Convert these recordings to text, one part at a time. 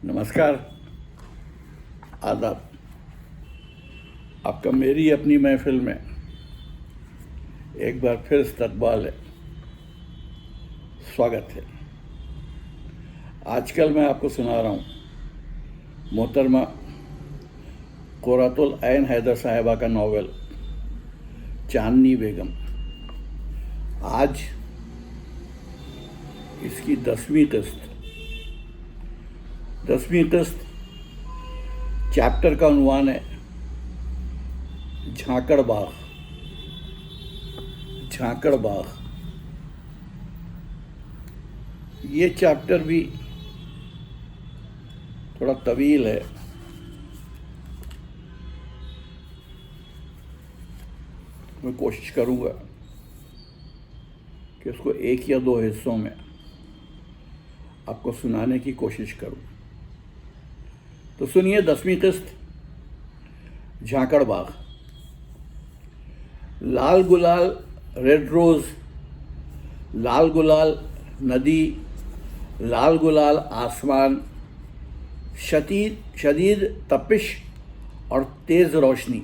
नमस्कार, आदाब। आपका मेरी अपनी महफिल में एक बार फिर इस्तकबाल है, स्वागत है। आजकल मैं आपको सुना रहा हूँ मोहतरमा कुर्रतुल ऐन हैदर साहिबा का नावल चांदनी बेगम। आज इसकी 10वीं किस्त चैप्टर का उन्वान है झांकड़ बाग। ये चैप्टर भी थोड़ा तवील है, मैं कोशिश करूँगा कि उसको एक या दो हिस्सों में आपको सुनाने की कोशिश करूँ। तो सुनिए 10वीं किस्त झांकड़ बाग। लाल गुलाल रेड रोज़, लाल गुलाल नदी, लाल गुलाल आसमान, शदीद तपिश और तेज़ रोशनी।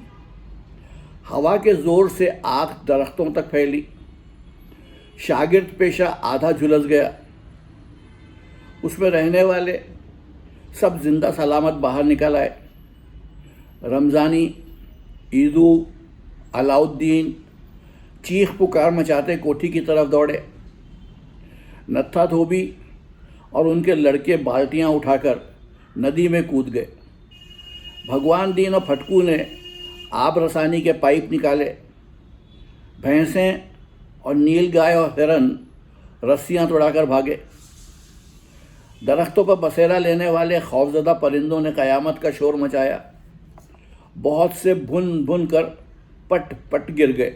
हवा के ज़ोर से आग दरख्तों तक फैली। शागिर्द पेशा आधा झुलस गया। उसमें रहने वाले सब जिंदा सलामत बाहर निकल आए। रमज़ानी, ईदू, अलाउद्दीन चीख पुकार मचाते कोठी की तरफ दौड़े। नत्था धोबी और उनके लड़के बाल्टियां उठाकर नदी में कूद गए। भगवान दीन और फटकू ने आब रसानी के पाइप निकाले। भैंसें और नील गाय और हिरन रस्सियां तोड़ाकर भागे। दरख्तों पर बसेरा लेने वाले खौफजदा परिंदों ने क़यामत का शोर मचाया। बहुत से भुन भुन कर पट पट गिर गए।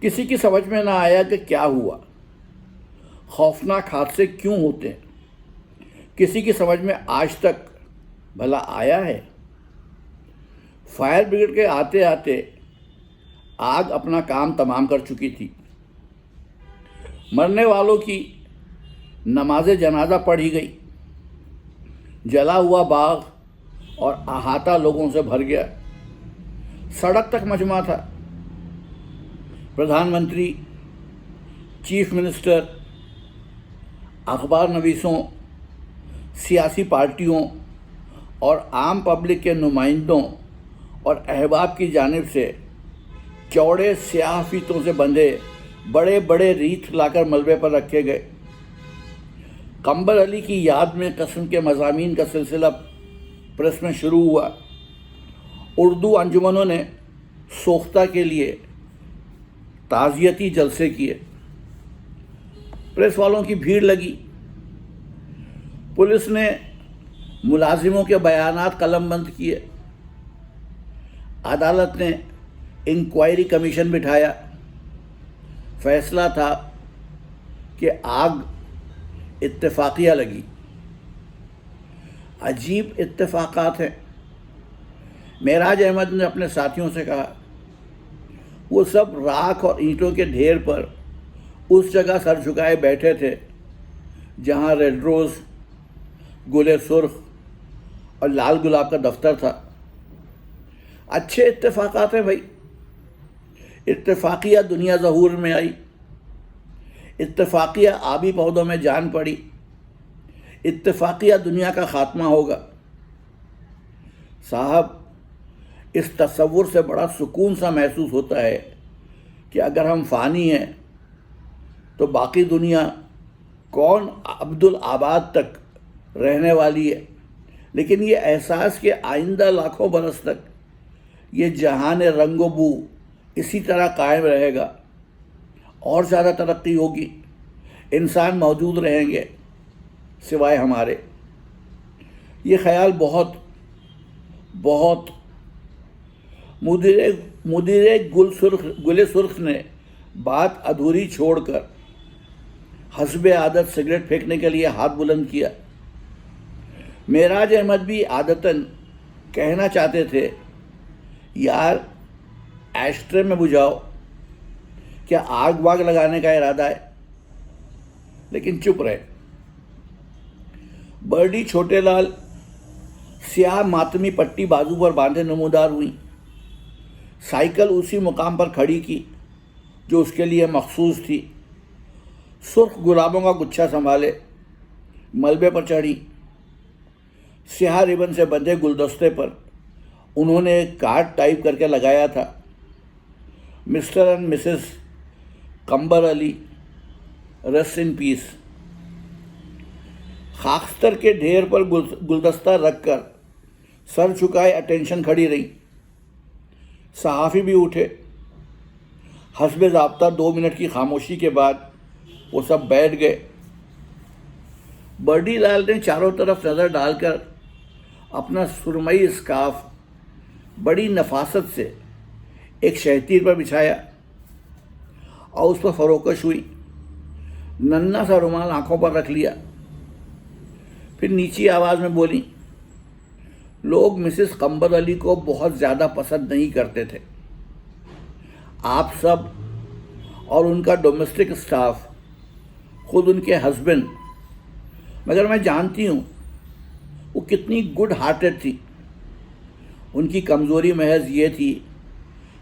किसी की समझ में ना आया कि क्या हुआ, खौफनाक हादसे क्यों होते हैं। किसी की समझ में आज तक भला आया है। फायर ब्रिगेड के आते आते आग अपना काम तमाम कर चुकी थी। मरने वालों की नमाज जनाजा पढ़ी गई। जला हुआ बाग और अहाता लोगों से भर गया। सड़क तक मजमा था। प्रधानमंत्री, चीफ मिनिस्टर, अखबार नवीसों, सियासी पार्टियों और आम पब्लिक के नुमाइंदों और अहबाब की जानिब से चौड़े स्याह फीतों से बंधे बड़े बड़े रीछ लाकर मलबे पर रखे गए। कंबर अली की याद में कसम के मज़ामीन का सिलसिला प्रेस में शुरू हुआ। उर्दू अंजुमनों ने सोख्ता के लिए ताज़ियती जलसे किए। प्रेस वालों की भीड़ लगी। पुलिस ने मुलाजिमों के बयानात कलमबंद किए। अदालत ने इंक्वायरी कमीशन बिठाया। फैसला था कि आग इत्तेफाकिया लगी। अजीब इत्तेफाकात हैं। मेराज अहमद ने अपने साथियों से कहा, वो सब राख और ईंटों के ढेर पर उस जगह सर झुकाए बैठे थे जहां रेड रोज़, गुले सुर्ख और लाल गुलाब का दफ्तर था। अच्छे इत्तेफाकात हैं भाई। इत्तेफाकिया दुनिया ज़हूर में आई। इत्तेफाकिया आबी पौधों में जान पड़ी। इत्तेफाकिया दुनिया का ख़ात्मा होगा। साहब, इस तसव्वुर से बड़ा सुकून सा महसूस होता है कि अगर हम फ़ानी हैं तो बाकी दुनिया कौन अब्दुल आबाद तक रहने वाली है। लेकिन ये एहसास कि आइंदा लाखों बरस तक ये जहान रंगो बू इसी तरह कायम रहेगा। और ज़्यादा तरक्की होगी। इंसान मौजूद रहेंगे सिवाय हमारे। ये ख्याल बहुत मुदीरे गुले सुर्ख ने बात अधूरी छोड़कर हस्बे आदत सिगरेट फेंकने के लिए हाथ बुलंद किया। मेराज अहमद भी आदतन कहना चाहते थे, यार एस्ट्रे में बुझाओ, क्या आग वाग लगाने का इरादा है, लेकिन चुप रहे। बर्डी छोटेलाल स्याह मातमी पट्टी बाजू पर बांधे नमूदार हुई। साइकिल उसी मुकाम पर खड़ी की जो उसके लिए मखसूस थी। सुर्ख गुलाबों का गुच्छा संभाले मलबे पर चढ़ी। स्याह रिबन से बंधे गुलदस्ते पर उन्होंने एक कार्ड टाइप करके लगाया था, मिस्टर एंड मिसेस कंबर अली, रेस्ट इन पीस। खाकस्तर के ढेर पर गुलदस्ता रखकर सर झुकाए अटेंशन खड़ी रही। सहाफ़ी भी उठे। हस्बे ज़ाब्ता 2 मिनट की खामोशी के बाद वो सब बैठ गए। बर्डी लाल ने चारों तरफ नज़र डालकर अपना सुरमई स्कार्फ बड़ी नफासत से एक शहतीर पर बिछाया और उस पर फरोकश हुई। नन्हा सा रुमाल आंखों पर रख लिया। फिर नीची आवाज़ में बोली, लोग मिसेस कंबर अली को बहुत ज़्यादा पसंद नहीं करते थे। आप सब और उनका डोमेस्टिक स्टाफ, खुद उनके हस्बैंड, मगर मैं जानती हूँ वो कितनी गुड हार्टेड थी। उनकी कमज़ोरी महज ये थी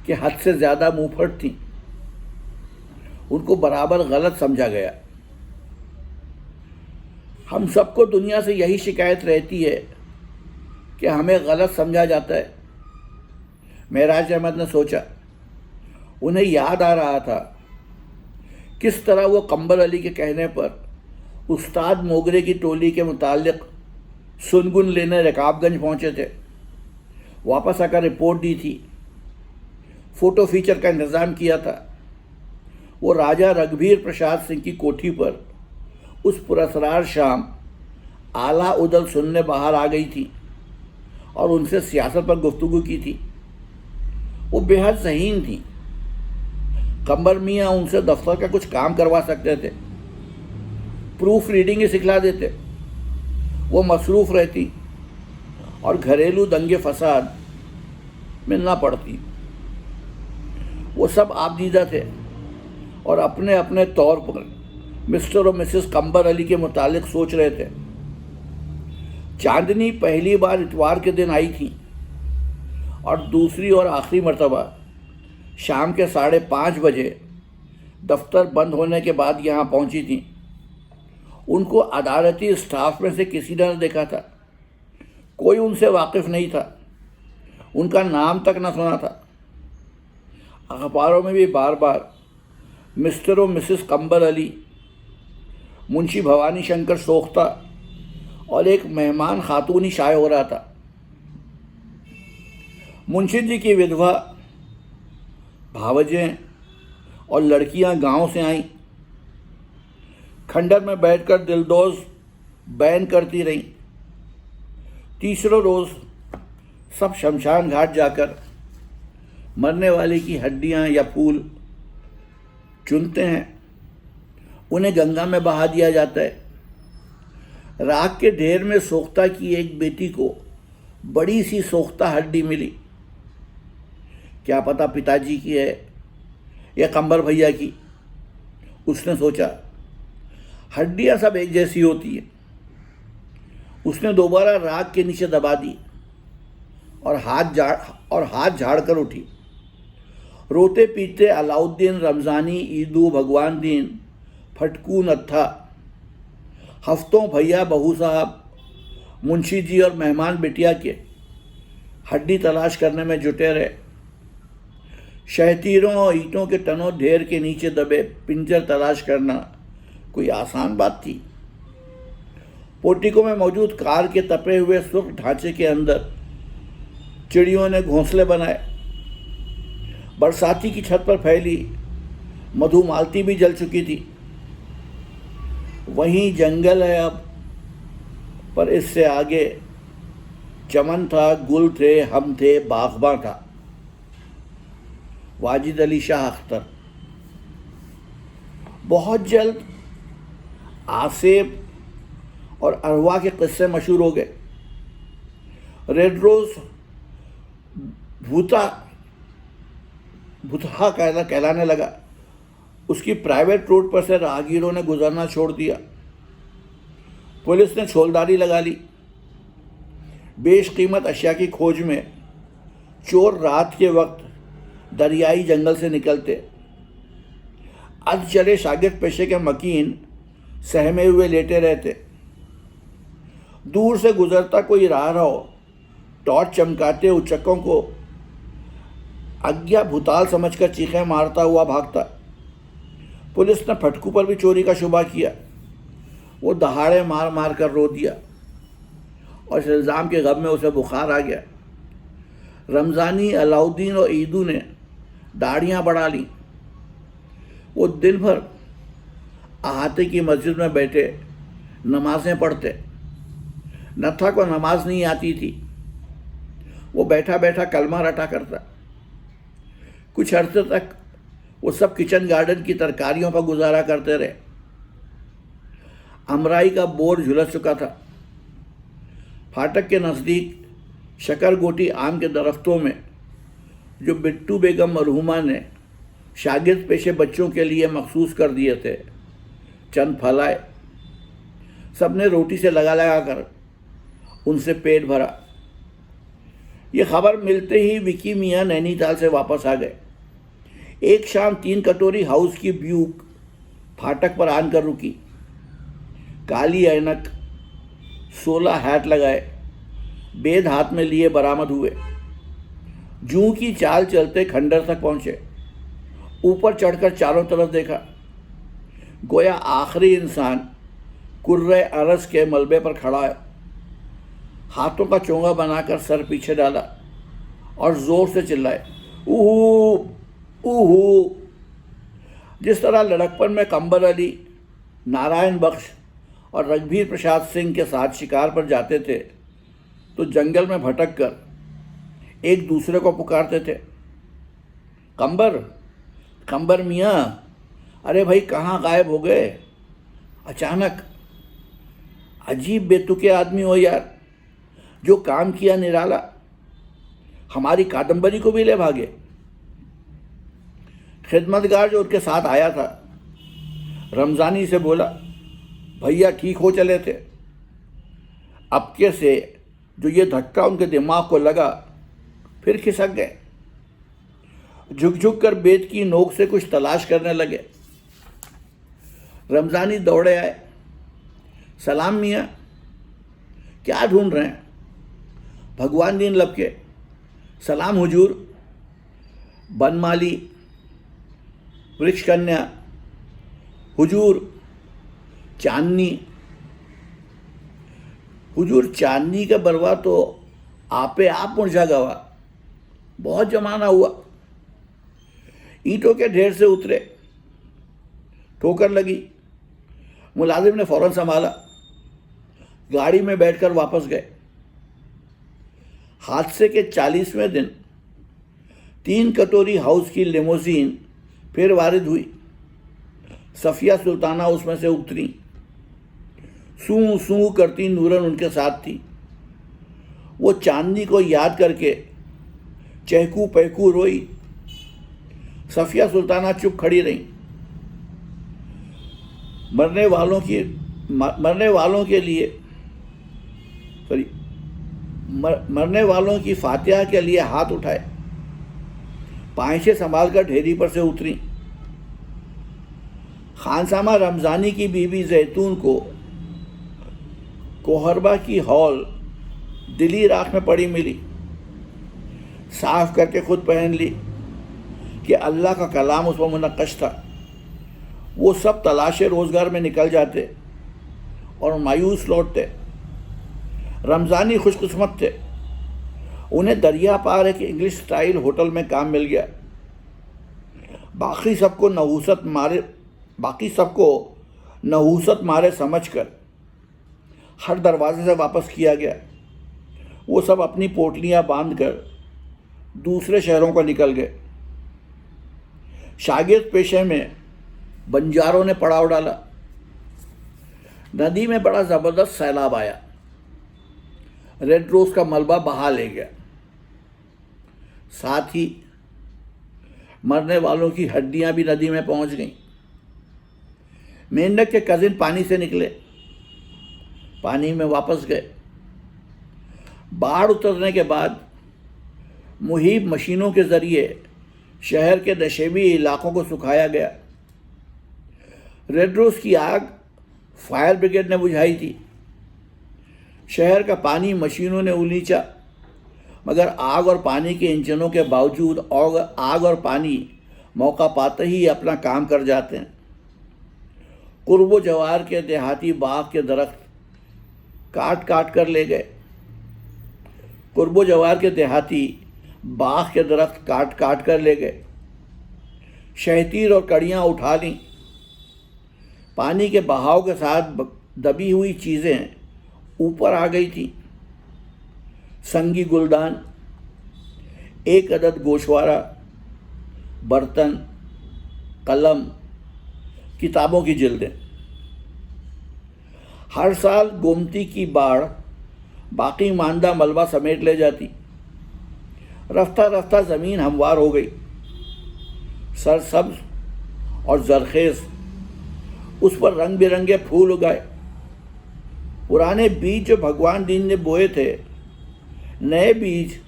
कि हद से ज़्यादा मुंहफट थी। उनको बराबर गलत समझा गया। हम सबको दुनिया से यही शिकायत रहती है कि हमें गलत समझा जाता है। महराज अहमद ने सोचा। उन्हें याद आ रहा था किस तरह वो कंबर अली के कहने पर उस्ताद मोगरे की टोली के मुताल्लिक सुनगुन लेने रकाबगंज पहुंचे थे। वापस आकर रिपोर्ट दी थी। फ़ोटो फीचर का इंतज़ाम किया था। वो राजा रघुवीर प्रसाद सिंह की कोठी पर उस पुरस्कार शाम आला उदल सुनने बाहर आ गई थी और उनसे सियासत पर गुफ्तगू की थी। वो बेहद ज़हीन थी। कंबर मियाँ उनसे दफ्तर का कुछ काम करवा सकते थे, प्रूफ रीडिंग ही सिखला देते। वो मसरूफ़ रहती और घरेलू दंगे फसाद में ना पड़ती। वो सब आबदीदा थे और अपने अपने तौर पर मिस्टर और मिसेस कंबर अली के मुतालिक सोच रहे थे। चांदनी पहली बार इतवार के दिन आई थी और दूसरी और आखिरी मर्तबा शाम के 5:30 बजे दफ्तर बंद होने के बाद यहाँ पहुँची थी। उनको अदालती स्टाफ में से किसी ने न देखा था। कोई उनसे वाकिफ़ नहीं था। उनका नाम तक न सुना था। अखबारों में भी बार बार मिस्टर और मिसेस कंबर अली, मुंशी भवानी शंकर सोख्ता और एक मेहमान खातून ही शाये हो रहा था। मुंशी जी की विधवा, भावजें और लड़कियां गांव से आईं। खंडर में बैठकर दिलदोज बैन करती रहीं। तीसरे रोज़ सब शमशान घाट जाकर मरने वाले की हड्डियां या फूल चुनते हैं। उन्हें गंगा में बहा दिया जाता है। राख के ढेर में सोख्ता की एक बेटी को बड़ी सी सोख्ता हड्डी मिली। क्या पता पिताजी की है या कंबर भैया की। उसने सोचा हड्डियां सब एक जैसी होती हैं। उसने दोबारा राख के नीचे दबा दी और हाथ झाड़ कर उठी। रोते पीते अलाउद्दीन, रमज़ानी, ईदू, भगवान दीन, फटकू, नत्था, हफ्तों भैया, बहू साहब, मुंशी जी और मेहमान बिटिया के हड्डी तलाश करने में जुटे रहे। शहतीरों और ईंटों के टनों ढेर के नीचे दबे पिंजर तलाश करना कोई आसान बात थी। पोर्टिको में मौजूद कार के तपे हुए सुर्ख ढांचे के अंदर चिड़ियों ने घोंसले बनाए। बरसाती की छत पर फैली मधुमालती भी जल चुकी थी। वहीं जंगल है अब, पर इससे आगे चमन था, गुल थे, हम थे, बागबां था। वाजिद अली शाह अख्तर। बहुत जल्द आसेब और अरवा के किस्से मशहूर हो गए। रेड रोज भूतहा कहलाने लगा। उसकी प्राइवेट रोड पर से राहगीरों ने गुजरना छोड़ दिया। पुलिस ने छोलदारी लगा ली। बेशकीमत अशिया की खोज में चोर रात के वक्त दरियाई जंगल से निकलते। अधचले शागिर्द पेशे के मकीन सहमे हुए लेटे रहते। दूर से गुजरता कोई राह हो टॉर्च चमकाते उचक्कों को अज्ञा भूताल समझकर चीखें मारता हुआ भागता। पुलिस ने फटकू पर भी चोरी का शुबा किया। वो दहाड़े मार मार कर रो दिया और इस इल्ज़ाम के गम में उसे बुखार आ गया। रमज़ानी, अलाउद्दीन और ईदू ने दाढ़ियाँ बढ़ा लीं। वो दिन भर अहाते की मस्जिद में बैठे नमाज़ें पढ़ते। नत्था को नमाज नहीं आती थी। वो बैठा बैठा कलमा रटा करता। कुछ अर्से तक वो सब किचन गार्डन की तरकारियों पर गुजारा करते रहे। अमराई का बोर झुलस चुका था। फाटक के नज़दीक शकरगोटी आम के दरख्तों में जो बिट्टू बेगम मरहुमा ने शागिर्द पेशे बच्चों के लिए मखसूस कर दिए थे, चंद फल आए। सबने रोटी से लगा लगा कर उनसे पेट भरा। ये खबर मिलते ही विकी मियाँ नैनीताल से वापस आ गए। एक शाम 3 कटोरी हाउस की ब्यूक फाटक पर आनकर रुकी। काली ऐनक, 16 हैट लगाए, बेद हाथ में लिए बरामद हुए। जूं की चाल चलते खंडर तक पहुंचे। ऊपर चढ़कर चारों तरफ देखा। गोया आखिरी इंसान कुर्रे अरस के मलबे पर खड़ा है। हाथों का चोंगा बनाकर सर पीछे डाला और जोर से चिल्लाए, ऊहू ऊहू। जिस तरह लड़कपन में कंबर अली, नारायण बख्श और रघुवीर प्रसाद सिंह के साथ शिकार पर जाते थे तो जंगल में भटक कर एक दूसरे को पुकारते थे, कंबर, कंबर मियाँ, अरे भाई कहाँ गायब हो गए? अचानक, अजीब बेतुके आदमी हो यार, जो काम किया निराला, हमारी कादम्बरी को भी ले भागे। खिदमतगार जो उनके साथ आया था रमज़ानी से बोला, भैया ठीक हो चले थे, अबके से जो ये धक्का उनके दिमाग को लगा फिर खिसक गए। झुक झुक कर बेत की नोक से कुछ तलाश करने लगे। रमज़ानी दौड़े आए, सलाम मियाँ, क्या ढूंढ रहे हैं? भगवान दीन लपके, सलाम हुजूर। बनमाली, वृक्ष कन्या, हुजूर चांदनी। हुजूर चांदनी का बरवा तो आपे आप मुरझा गवा, बहुत जमाना हुआ। ईंटों के ढेर से उतरे, ठोकर लगी। मुलाजिम ने फौरन संभाला, गाड़ी में बैठकर वापस गए। हादसे के 40वें दिन 3 कटोरी हाउस की लिमोजीन फिर वारिद हुई। सफिया सुल्ताना उसमें से उतरी। सूं सूं करती नूरन उनके साथ थी। वो चांदनी को याद करके चहकू पहकू रोई। सफिया सुल्ताना चुप खड़ी रही। मरने वालों की फातिहा के लिए हाथ उठाए। पांचे संभाल कर ढेरी पर से उतरी। खानसामा रमज़ानी की बीबी जैतून को कोहरबा की हॉल दिली राख में पड़ी मिली। साफ करके खुद पहन ली कि अल्लाह का कलाम उस पर मुनक्कश था। वो सब तलाशे रोज़गार में निकल जाते और मायूस लौटते। रमज़ानी खुशकिस्मत थे, उन्हें दरिया पार एक इंग्लिश स्टाइल होटल में काम मिल गया। बाकी सबको नहूसत मारे समझकर हर दरवाजे से वापस किया गया। वो सब अपनी पोटलियां बांधकर दूसरे शहरों को निकल गए। शागिर्द पेशे में बंजारों ने पड़ाव डाला। नदी में बड़ा ज़बरदस्त सैलाब आया। रेड रोज का मलबा बहा ले गया। साथ ही मरने वालों की हड्डियां भी नदी में पहुंच गईं। मेंढक के कजिन पानी से निकले। पानी में वापस गए। बाढ़ उतरने के बाद मुहिब मशीनों के ज़रिए शहर के नशेबी इलाकों को सुखाया गया। रेड रोज़ की आग फायर ब्रिगेड ने बुझाई थी। शहर का पानी मशीनों ने उलीचा, मगर आग और पानी के इंजनों के बावजूद और आग और पानी मौका पाते ही अपना काम कर जाते हैं। कुर्बो जवार के देहाती बाग के दरख्त काट काट कर ले गए। कुर्बो जवार के देहाती बाग के दरख्त काट काट कर ले गए। शहतीर और कड़ियाँ उठा लीं। पानी के बहाव के साथ दबी हुई चीज़ें ऊपर आ गई थी। संगी गुलदान, एक अदद गोशवारा, बर्तन, कलम, किताबों की जिल्दें। हर साल गोमती की बाढ़ बाकी मांदा मलबा समेट ले जाती। रफ्ता रफ्ता ज़मीन हमवार हो गई। सरसब्ज और जरखेज़, उस पर रंग बिरंगे फूल उगाए। पुराने बीज जो भगवान दीन ने बोए थे, नए बीज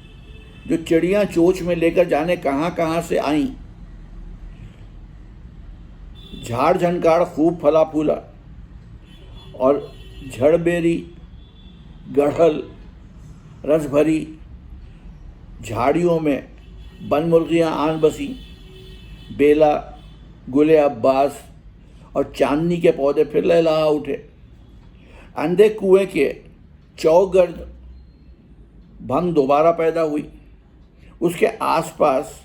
जो चिड़ियाँ चोंच में लेकर जाने कहाँ कहाँ से आईं। झाड़ झंकार खूब फला फूला और झड़बेरी, गढ़ल, रस भरी झाड़ियों में बनमुर्गियाँ आन बसी। बेला, गुले अब्बास और चांदनी के पौधे फिर लहलहा उठे। अंधे कुएं के चौगर्द भंग दोबारा पैदा हुई। उसके आसपास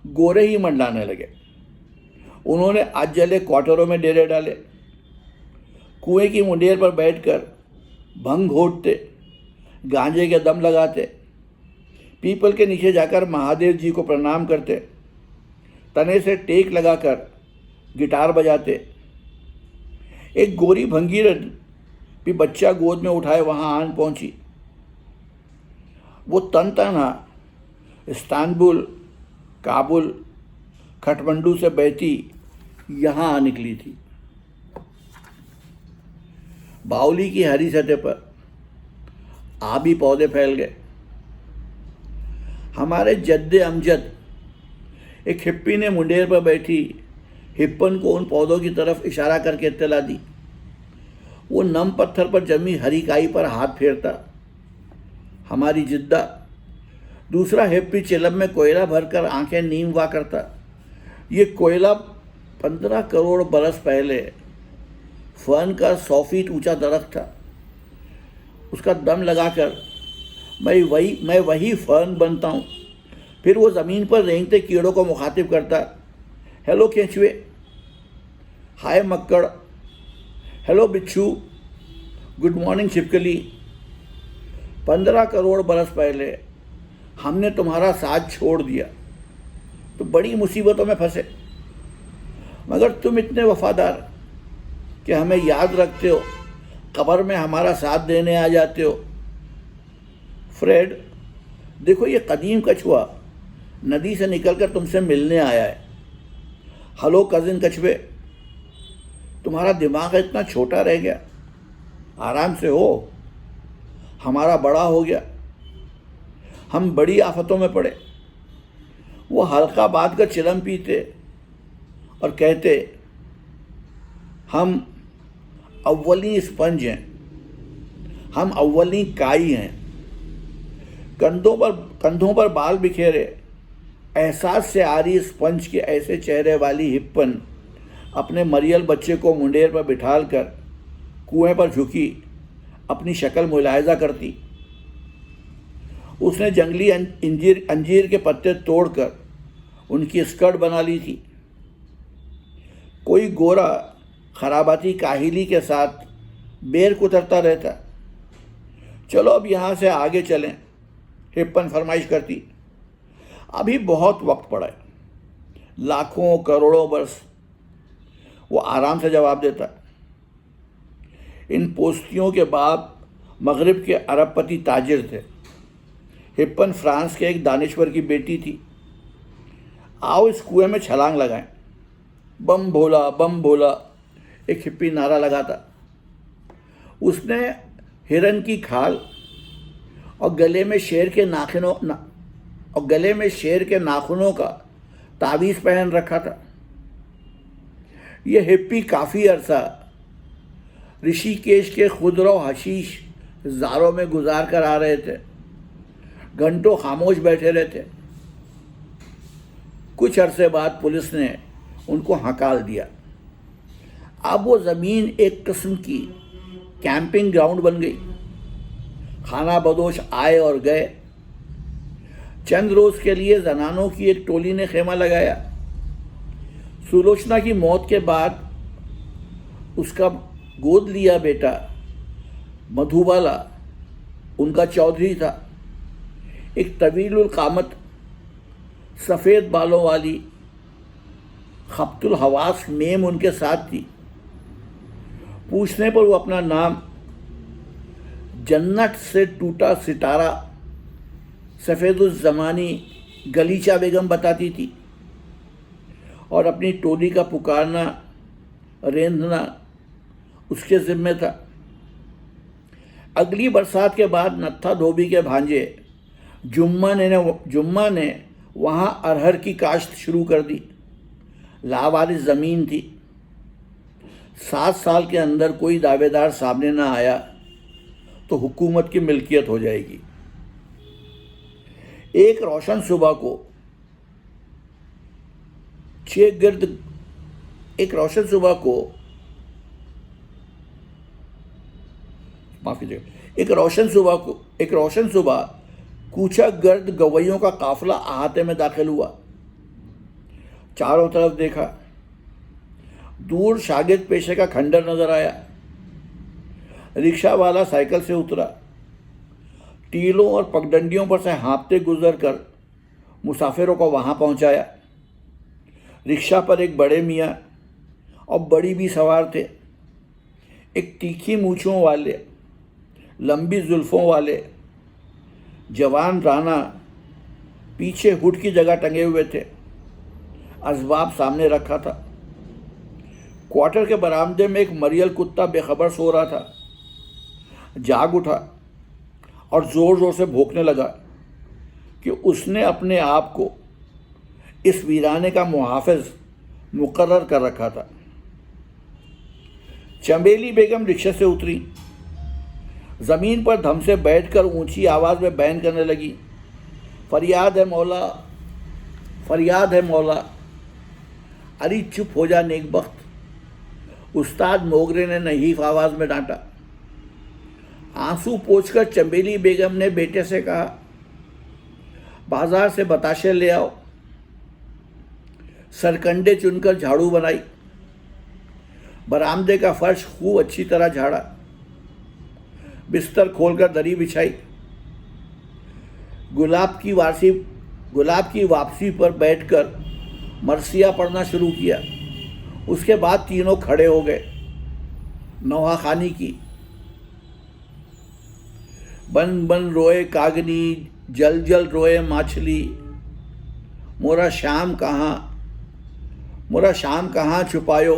गोरे ही मंडलाने लगे। उन्होंने आज जले क्वार्टरों में डेरे डाले। कुएं की मुंडेर पर बैठकर भंग घोटते, गांजे के दम लगाते, पीपल के नीचे जाकर महादेव जी को प्रणाम करते, तने से टेक लगाकर गिटार बजाते। एक गोरी भंगीरन भी बच्चा गोद में उठाए वहाँ आन पहुँची। वो तन तना इस्तांबुल, काबुल, खटमंडू से बहती यहाँ आ निकली थी। बावली की हरी सतह पर आबी पौधे फैल गए। हमारे जद्दे अमजद, एक हिप्पी ने मुंडेर पर बैठी हिप्पन को उन पौधों की तरफ इशारा करके इत्तला दी। वो नम पत्थर पर जमी हरी काई पर हाथ फेरता। हमारी जिद्दा, दूसरा हिप्पी चिलम में कोयला भरकर आंखें नीम हुआ करता। ये कोयला 15 करोड़ बरस पहले फर्न का 100 फीट ऊंचा दरख्त था। उसका दम लगाकर मैं वही फर्न बनता हूँ। फिर वो ज़मीन पर रेंगते कीड़ों को मुखातिब करता। हेलो केंचुए, हाय मक्कड़, हेलो बिच्छू, गुड मॉर्निंग छिपकली। 15 करोड़ बरस पहले हमने तुम्हारा साथ छोड़ दिया तो बड़ी मुसीबतों में फंसे, मगर तुम इतने वफादार कि हमें याद रखते हो, कब्र में हमारा साथ देने आ जाते हो। फ्रेड, देखो ये कदीम कछुआ नदी से निकलकर तुमसे मिलने आया है। हेलो कजिन कछुए, तुम्हारा दिमाग इतना छोटा रह गया, आराम से हो, हमारा बड़ा हो गया, हम बड़ी आफतों में पड़े। वो हल्का बात कर चिलम पीते और कहते, हम अव्वली स्पंज हैं, हम अव्वली काई हैं। कंधों पर बाल बिखेरे, एहसास से आ रही स्पंज के ऐसे चेहरे वाली हिप्पन अपने मरियल बच्चे को मुंडेर पर बिठाल कर कुएं पर झुकी अपनी शक्ल मुलाहिजा करती। उसने जंगली अंजीर के पत्ते तोड़कर उनकी स्कर्ट बना ली थी। कोई गोरा खराबाती काहिली के साथ बेर कुतरता रहता। चलो अब यहाँ से आगे चलें, हिप्पन फरमाइश करती। अभी बहुत वक्त पड़ा है, लाखों करोड़ों बरस, वो आराम से जवाब देता। इन पोस्तियों के बाप मगरिब के अरबपति ताजिर थे। हिप्पन फ्रांस के एक दानिश्वर की बेटी थी। आओ इस कुएं में छलांग लगाएं। बम भोला, बम भोला, एक हिप्पी नारा लगाता। उसने हिरन की खाल और गले में शेर के नाखूनों का ताबीज पहन रखा था। यह हिप्पी काफ़ी अरसा ऋषिकेश के खुदरो हशीश ज़ारों में गुजार कर आ रहे थे। घंटों खामोश बैठे रहते। कुछ अरसे बाद पुलिस ने उनको हकाल दिया। अब वो ज़मीन एक किस्म की कैंपिंग ग्राउंड बन गई। खाना बदोश आए और गए। चंद रोज़ के लिए जनानों की एक टोली ने खेमा लगाया। सुलोचना की मौत के बाद उसका गोद लिया बेटा मधुबाला उनका चौधरी था। एक तवीलुल कामत सफ़ेद बालों वाली खप्तुल हवास मेम उनके साथ थी। पूछने पर वो अपना नाम जन्नत से टूटा सितारा सफ़ेदुस ज़मानी गलीचा बेगम बताती थी और अपनी टोली का पुकारना रेंधना उसके ज़िम्मे था। अगली बरसात के बाद नत्था धोबी के भांजे जुम्मा ने वहाँ अरहर की काश्त शुरू कर दी। लावारिस ज़मीन थी। 7 साल के अंदर कोई दावेदार सामने ना आया तो हुकूमत की मिल्कियत हो जाएगी। एक रोशन सुबह को एक रोशन सुबह कूचा गर्द गवैयों का काफिला अहाते में दाखिल हुआ। चारों तरफ देखा। दूर शागिर्द पेशे का खंडर नजर आया। रिक्शा वाला साइकिल से उतरा। टीलों और पगडंडियों पर से हाँपते गुजर कर मुसाफिरों को वहां पहुंचाया। रिक्शा पर एक बड़े मियाँ और बड़ी भी सवार थे। एक तीखी मूंछों वाले, लंबी जुल्फों वाले जवान राना पीछे हुड की जगह टंगे हुए थे। असबाब सामने रखा था। क्वार्टर के बरामदे में एक मरियल कुत्ता बेखबर सो रहा था। जाग उठा और ज़ोर ज़ोर से भौंकने लगा कि उसने अपने आप को इस वीराने का मुहाफ़िज मुकर्रर कर रखा था। चंबेली बेगम रिक्शा से उतरी। ज़मीन पर धम से बैठकर ऊंची आवाज़ में बयान करने लगी, फरियाद है मौला, फरियाद है मौला। अरे चुप हो जा नेकबख्त, उस्ताद मोगरे ने नहीफ आवाज़ में डांटा। आंसू पोंछकर चंबेली बेगम ने बेटे से कहा, बाजार से बताशे ले आओ। सरकंडे चुनकर झाड़ू बनाई। बरामदे का फर्श खूब अच्छी तरह झाड़ा। बिस्तर खोलकर दरी बिछाई। गुलाब की वापसी पर बैठकर मरसिया पढ़ना शुरू किया। उसके बाद तीनों खड़े हो गए। नौहाखानी की, बन बन रोए कागनी, जल जल रोए माछली, मोरा शाम कहाँ छुपायो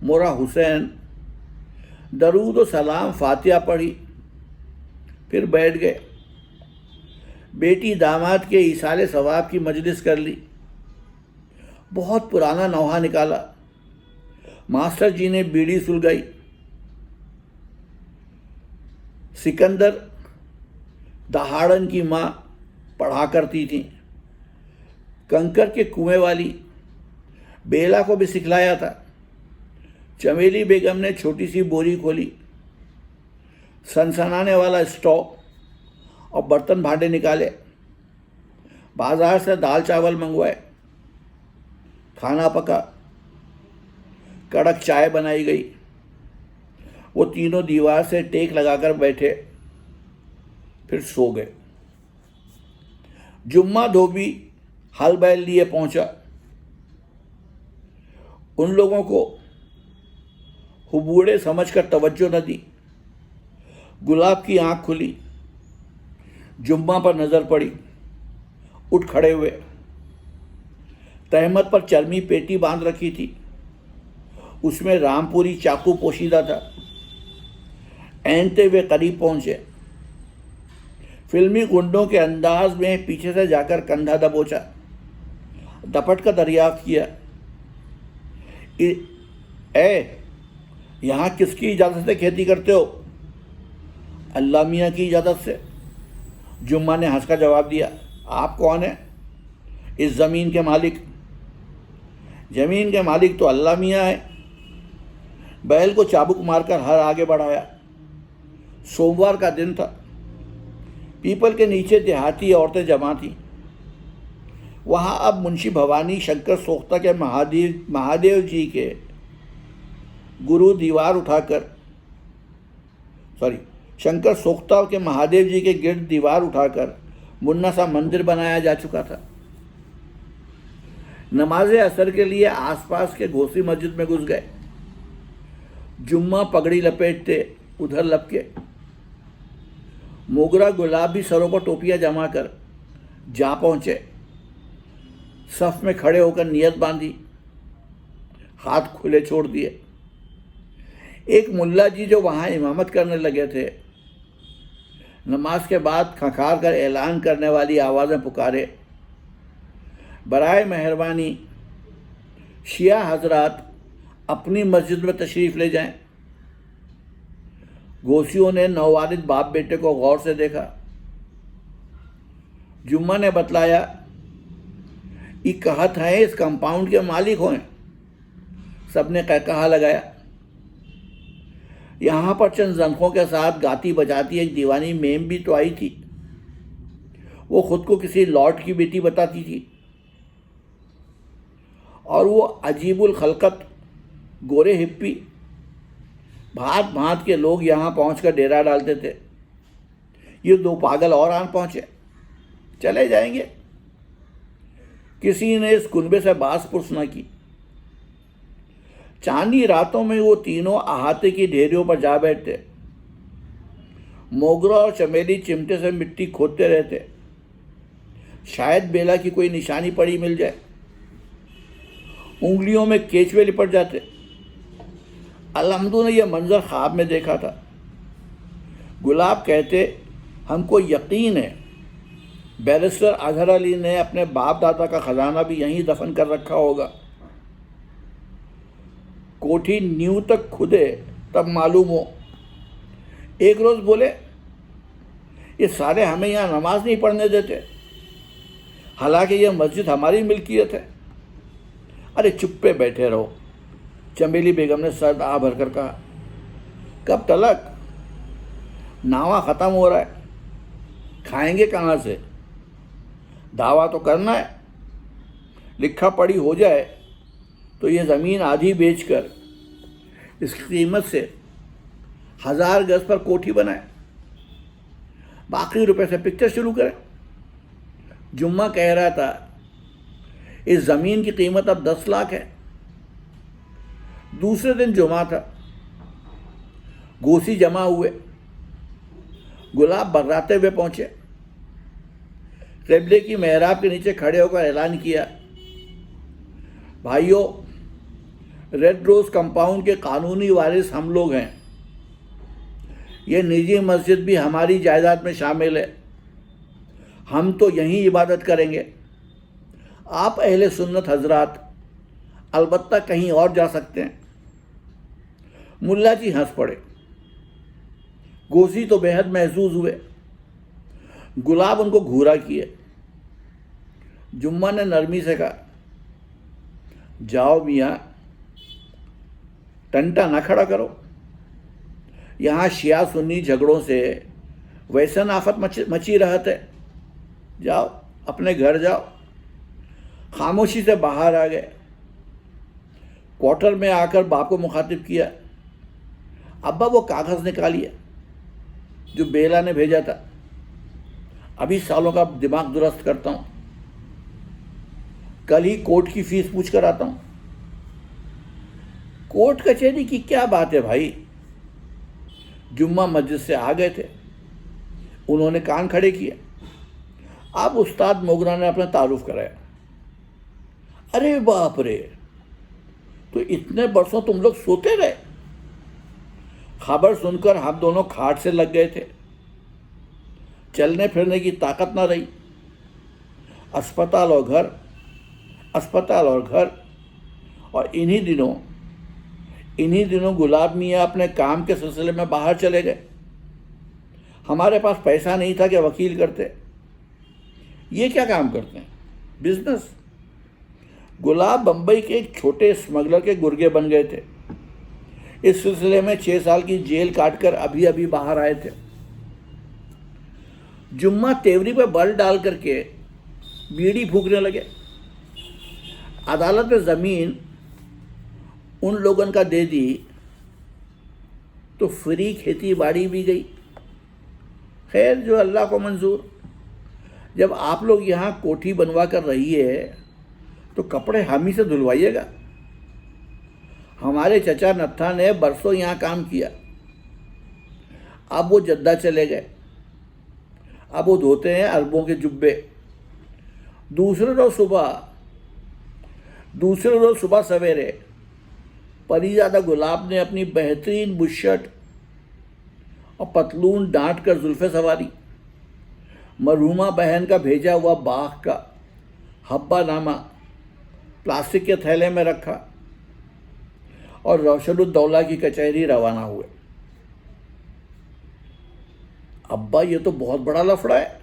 मोरा हुसैन। दरूद व सलाम फातिहा पढ़ी, फिर बैठ गए। बेटी दामाद के इसाले सवाब की मजलिस कर ली। बहुत पुराना नौहा निकाला। मास्टर जी ने बीड़ी सुलगाई। सिकंदर दहाड़न की माँ पढ़ा करती थी। कंकर के कुएं वाली बेला को भी सिखलाया था। चमेली बेगम ने छोटी सी बोरी खोली। सनसनाने वाला स्टॉक और बर्तन भांडे निकाले। बाजार से दाल चावल मंगवाए। खाना पका। कड़क चाय बनाई गई। वो तीनों दीवार से टेक लगाकर बैठे, फिर सो गए। जुम्मा धोबी हल बैल लिए पहुंचा। उन लोगों को हुबूड़े समझकर तवज्जो न दी। गुलाब की आंख खुली। जुम्मा पर नजर पड़ी। उठ खड़े हुए। तहमत पर चर्मी पेटी बांध रखी थी। उसमें रामपुरी चाकू पोशीदा था। ऐनते हुए करीब पहुंचे। फिल्मी गुंडों के अंदाज में पीछे से जाकर कंधा दबोचा, दपट का दरियाफ्त किया, ए यहाँ किसकी इजाज़त से खेती करते हो? अल्लाह मियाँ की इजाज़त से। जुम्मा ने हंसकर जवाब दिया, आप कौन हैं? इस ज़मीन के मालिक। ज़मीन के मालिक तो अल्लाह मियाँ है। बैल को चाबुक मारकर हर आगे बढ़ाया। सोमवार का दिन था। पीपल के नीचे देहाती औरतें जमा थीं। वहाँ अब मुंशी भवानी शंकर सोख्ता के महादेव जी के गुरु दीवार उठाकर शंकर सोख्ता के महादेव जी के गिर्द दीवार उठाकर मुन्ना सा मंदिर बनाया जा चुका था। नमाज असर के लिए आसपास के घोसी मस्जिद में घुस गए। जुम्मा पगड़ी लपेटते उधर लपके। मोगरा गुलाबी सरों पर टोपियां जमा कर जा पहुंचे। सफ में खड़े होकर नियत बांधी, हाथ खुले छोड़ दिए। एक मुल्ला जी जो वहाँ इमामत करने लगे थे, नमाज के बाद खंखार कर ऐलान करने वाली आवाज़ें पुकारे, बराए मेहरबानी शिया हजरात अपनी मस्जिद में तशरीफ़ ले जाएं। घोसियों ने नौवालिद बाप बेटे को गौर से देखा। जुम्मा ने बतलाया, ये कहत है इस कंपाउंड के मालिक हों। सबने कहकहा लगाया। यहाँ पर चंद जनकों के साथ गाती बजाती एक दीवानी मेम भी तो आई थी। वो खुद को किसी लॉर्ड की बेटी बताती थी और वो अजीबुल खलकत गोरे हिप्पी। भांत भांत के लोग यहाँ पहुंचकर डेरा डालते थे। ये दो पागल और आन पहुंचे, चले जाएंगे। किसी ने इस कुनबे से बास पुरस न की। चांदी रातों में वो तीनों अहाते की ढेरियों पर जा बैठते। मोगरा और चमेली चिमटे से मिट्टी खोदते रहते, शायद बेला की कोई निशानी पड़ी मिल जाए। उंगलियों में केचवे लिपट जाते। अलहमदु ने यह मंजर ख्वाब में देखा था। गुलाब कहते, हमको यकीन है बैरिस्टर अजहर अली ने अपने बाप दादा का खजाना भी यहीं दफन कर रखा होगा। कोठी नींव तक खुदे तब मालूम हो। एक रोज़ बोले, ये सारे हमें यहाँ नमाज नहीं पढ़ने देते, हालांकि यह मस्जिद हमारी मिल्कियत है। अरे चुप्पे बैठे रहो, चमेली बेगम ने सर आ भर कर कहा। कब तलक? नावा ख़त्म हो रहा है, खाएंगे कहाँ से? दावा तो करना है। लिखा पढ़ी हो जाए तो ये ज़मीन आधी बेचकर इस कीमत से 1000 गज पर कोठी बनाए, बाकी रुपए से पिक्चर शुरू करें। जुम्मा कह रहा था, इस ज़मीन की कीमत अब 10 लाख है। दूसरे दिन जुमा था। घोसी जमा हुए। गुलाब बर्राते हुए पहुंचे। क़िबले की मेहराब के नीचे खड़े होकर ऐलान किया, भाइयों, रेड रोज़ कंपाउंड के कानूनी वारिस हम लोग हैं। ये निजी मस्जिद भी हमारी जायदाद में शामिल है। हम तो यहीं इबादत करेंगे। आप अहले सुन्नत हजरात अलबत्ता कहीं और जा सकते हैं। मुल्ला जी हंस पड़े। घोसी तो बेहद महसूस हुए। गुलाब उनको घूरा किए। जुम्मा ने नरमी से कहा, जाओ मियाँ, टंटा ना खड़ा करो। यहाँ शिया सुन्नी झगड़ों से वैसन आफत मची रहत है। जाओ अपने घर जाओ। खामोशी से बाहर आ गए। क्वार्टर में आकर बाप को मुखातिब किया, अब्बा वो कागज़ निकालिए जो बेला ने भेजा था। अभी सालों का दिमाग दुरुस्त करता हूँ, कल ही कोर्ट की फीस पूछ कर आता हूँ। कोर्ट कचहरी की क्या बात है भाई। जुम्मा मस्जिद से आ गए थे। उन्होंने कान खड़े किए। अब उस्ताद मोगरा ने अपना तारुफ कराया। अरे बाप रे, तो इतने बरसों तुम लोग सोते रहे? खबर सुनकर हम दोनों खाट से लग गए थे। चलने फिरने की ताकत न रही। अस्पताल और घर, अस्पताल और घर। और इन्हीं दिनों गुलाब मियाँ अपने काम के सिलसिले में बाहर चले गए। हमारे पास पैसा नहीं था कि वकील करते। ये क्या काम करते हैं? बिजनेस। गुलाब बम्बई के एक छोटे स्मगलर के गुर्गे बन गए थे। इस सिलसिले में 6 साल की जेल काटकर अभी अभी बाहर आए थे। जुम्मा तेवरी पर बल डाल करके बीड़ी फूकने लगे। अदालत में ज़मीन उन लोगों का दे दी तो फ्री खेती बाड़ी भी गई। खैर, जो अल्लाह को मंजूर। जब आप लोग यहाँ कोठी बनवा कर रही है तो कपड़े हम ही से धुलवाइएगा। हमारे चचा नत्था ने बरसों यहाँ काम किया। अब वो जद्दा चले गए। अब वो धोते हैं अरबों के जुब्बे। दूसरे रोज़ सुबह सवेरे परीज़ादा गुलाब ने अपनी बेहतरीन बुशर्ट और पतलून डांट कर जुल्फ़े सवारी, मरहूमा बहन का भेजा हुआ बाग का हब्बानामा प्लास्टिक के थैले में रखा और रोशनुद्दौला की कचहरी रवाना हुए। अब्बा, ये तो बहुत बड़ा लफड़ा है।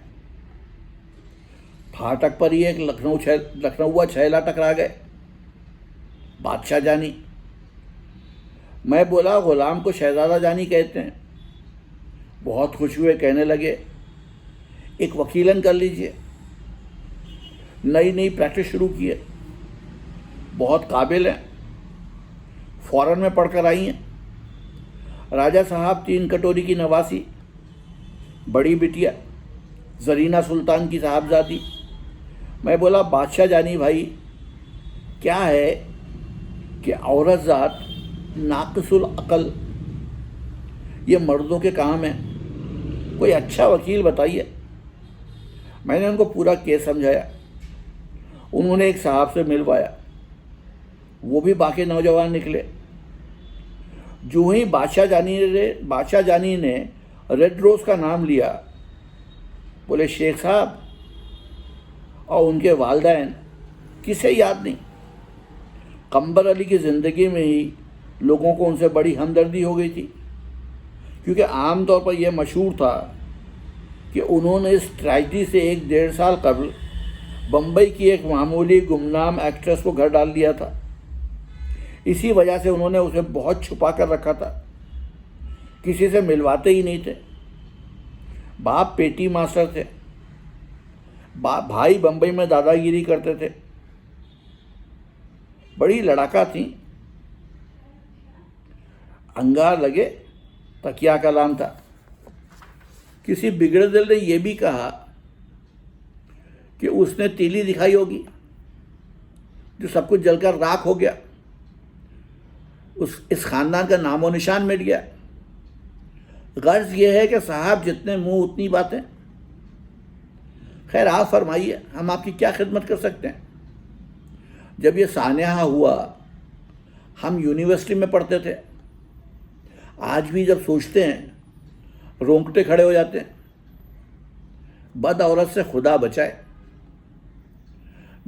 फाटक पर ही एक लखनऊआ छैला टकरा गए, बादशाह जानी। मैं बोला, गुलाम को शहजादा जानी कहते हैं। बहुत खुश हुए, कहने लगे, एक वकीलन कर लीजिए। नई प्रैक्टिस शुरू की है, बहुत काबिल हैं, फौरन में पढ़कर आई हैं। राजा साहब 3 कटोरी की नवासी, बड़ी बिटिया जरीना सुल्तान की साहबजादी। मैं बोला, बादशाह जानी भाई, क्या है कि औरत ज़ात नाक़िसुल अक़ल, ये मर्दों के काम है, कोई अच्छा वकील बताइए। मैंने उनको पूरा केस समझाया। उन्होंने एक साहब से मिलवाया, वो भी बाकी नौजवान निकले। जो ही बादशाह जानी ने रेड रोज़ का नाम लिया, बोले, शेख साहब और उनके वालिदैन किसे याद नहीं। कंबर अली की ज़िंदगी में ही लोगों को उनसे बड़ी हमदर्दी हो गई थी, क्योंकि आम तौर पर यह मशहूर था कि उन्होंने इस ट्रेजेडी से 1-1.5 साल कबल बम्बई की एक मामूली गुमनाम एक्ट्रेस को घर डाल दिया था। इसी वजह से उन्होंने उसे बहुत छुपा कर रखा था, किसी से मिलवाते ही नहीं थे। बाप पेटी मास्टर थे, भाई बम्बई में दादागिरी करते थे। बड़ी लड़ाका थी, अंगार लगे तकिया कलाम था। किसी बिगड़े दिल ने यह भी कहा कि उसने तीली दिखाई होगी जो सब कुछ जलकर राख हो गया। इस खानदान का नामो निशान मिट गया। गर्ज ये है कि साहब जितने मुंह उतनी बातें। खैर, आप फरमाइए, हम आपकी क्या खिदमत कर सकते हैं। जब ये सानेहा हुआ, हम यूनिवर्सिटी में पढ़ते थे। आज भी जब सोचते हैं रोंगटे खड़े हो जाते हैं। बद औरत से खुदा बचाए।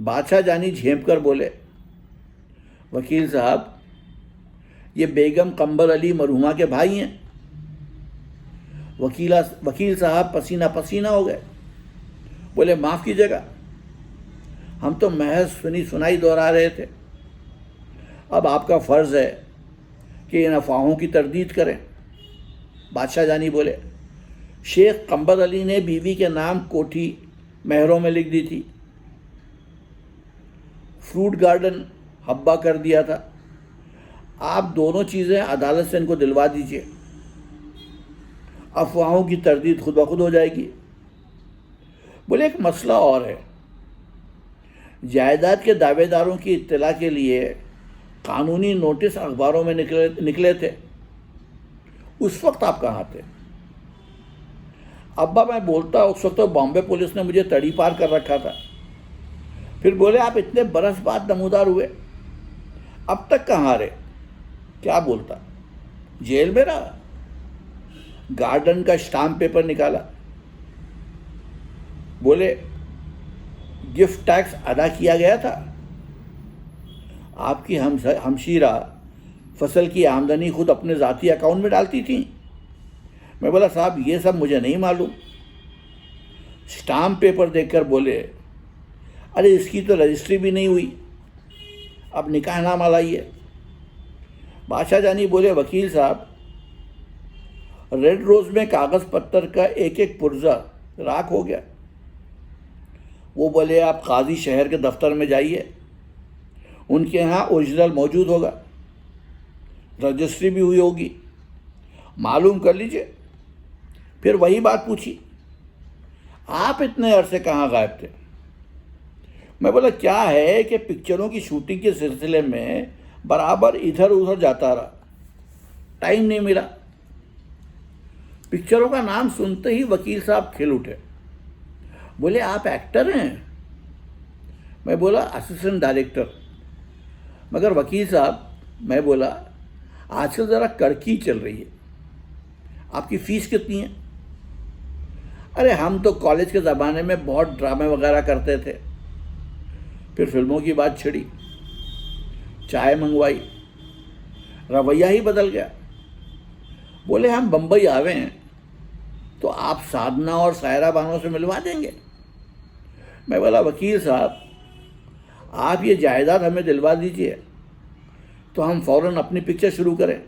बादशाह जानी झेंप कर बोले, वकील साहब, ये बेगम कंबर अली मरहुमा के भाई हैं। वकील साहब पसीना पसीना हो गए। बोले, माफ़ कीजिएगा, हम तो महज सुनी सुनाई दोहरा रहे थे। अब आपका फ़र्ज़ है कि इन अफवाहों की तरदीद करें। बादशाह जानी बोले, शेख कंबर अली ने बीवी के नाम कोठी महरों में लिख दी थी, फ्रूट गार्डन हब्बा कर दिया था। आप दोनों चीज़ें अदालत से इनको दिलवा दीजिए, अफवाहों की तरदीद खुद ब खुद हो जाएगी। बोले, एक मसला और है। जायदाद के दावेदारों की इत्तला के लिए कानूनी नोटिस अखबारों में निकले थे। उस वक्त आप कहाँ थे? अब्बा, मैं बोलता उस वक्त तो बॉम्बे पुलिस ने मुझे तड़ी पार कर रखा था। फिर बोले, आप इतने बरस बाद नमूदार हुए, अब तक कहाँ रहे? क्या बोलता? जेल में रहा? गार्डन का स्टाम्प पेपर निकाला, बोले गिफ्ट टैक्स अदा किया गया था, आपकी हमशीरा फसल की आमदनी खुद अपने ज़ाती अकाउंट में डालती थी। मैं बोला साहब ये सब मुझे नहीं मालूम। स्टाम्प पेपर देखकर बोले अरे इसकी तो रजिस्ट्री भी नहीं हुई, अब निकाहनामा लाइए। बादशाह जानी बोले वकील साहब, रेड रोज में कागज़ पत्तर का एक एक पुर्जा राख हो गया। वो बोले आप काजी शहर के दफ्तर में जाइए, उनके यहाँ ओरिजिनल मौजूद होगा, रजिस्ट्री भी हुई होगी, मालूम कर लीजिए। फिर वही बात पूछी, आप इतने अरसे कहाँ गायब थे? मैं बोला क्या है कि पिक्चरों की शूटिंग के सिलसिले में बराबर इधर उधर जाता रहा, टाइम नहीं मिला। पिक्चरों का नाम सुनते ही वकील साहब खिल उठे, बोले आप एक्टर हैं? मैं बोला असिस्टेंट डायरेक्टर। मगर वकील साहब, मैं बोला आजकल ज़रा कड़की चल रही है, आपकी फ़ीस कितनी है? अरे हम तो कॉलेज के ज़माने में बहुत ड्रामे वगैरह करते थे। फिर फिल्मों की बात छिड़ी, चाय मंगवाई, रवैया ही बदल गया। बोले हम बम्बई आवे हैं तो आप साधना और सायरा बानो से मिलवा देंगे। मैं बोला वकील साहब, आप ये जायदाद हमें दिलवा दीजिए तो हम फ़ौरन अपनी पिक्चर शुरू करें,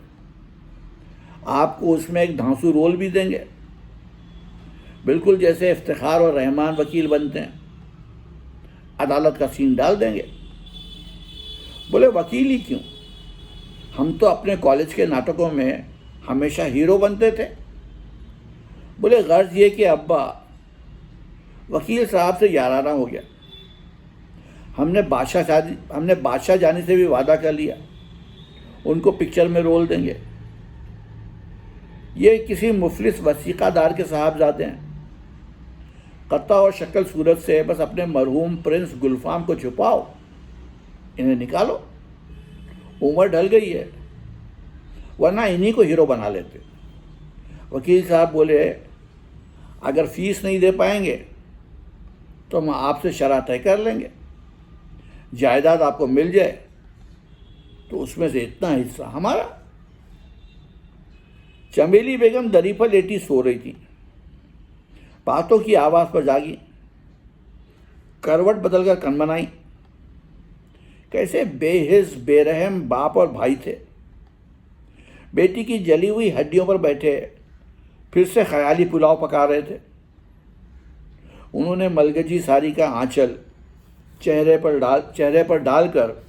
आपको उसमें एक धांसू रोल भी देंगे, बिल्कुल जैसे इफ्तिखार और रहमान वकील बनते हैं, अदालत का सीन डाल देंगे। बोले वकील ही क्यों, हम तो अपने कॉलेज के नाटकों में हमेशा हीरो बनते थे। बोले गर्ज ये कि अब्बा, वकील साहब से याराना हो गया, हमने बादशाह जानी से भी वादा कर लिया, उनको पिक्चर में रोल देंगे। ये किसी मुफलिस वसीक़ादार के साहबजादे हैं, कत्ता और शक्ल सूरत से बस अपने मरहूम प्रिंस गुलफाम को छुपाओ, इन्हें निकालो, उम्र ढल गई है, वरना इन्हीं को हीरो बना लेते। वकील साहब बोले अगर फीस नहीं दे पाएंगे तो हम आपसे शरह तय कर लेंगे, जायदाद आपको मिल जाए तो उसमें से इतना हिस्सा हमारा। चमेली बेगम दरी पर लेटी सो रही थी, बातों की आवाज़ पर जागी, करवट बदलकर कनमनाई। कैसे बेहिस बेरहम बाप और भाई थे, बेटी की जली हुई हड्डियों पर बैठे फिर से ख्याली पुलाव पका रहे थे। उन्होंने मलगजी साड़ी का आंचल चेहरे पर डालकर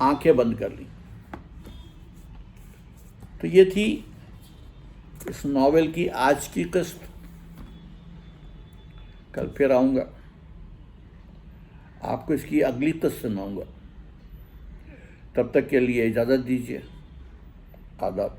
आंखें बंद कर ली। तो ये थी इस नॉवेल की आज की किस्त। कल फिर आऊँगा, आपको इसकी अगली किस्त सुनाऊँगा। तब तक के लिए इजाज़त दीजिए। आदाब।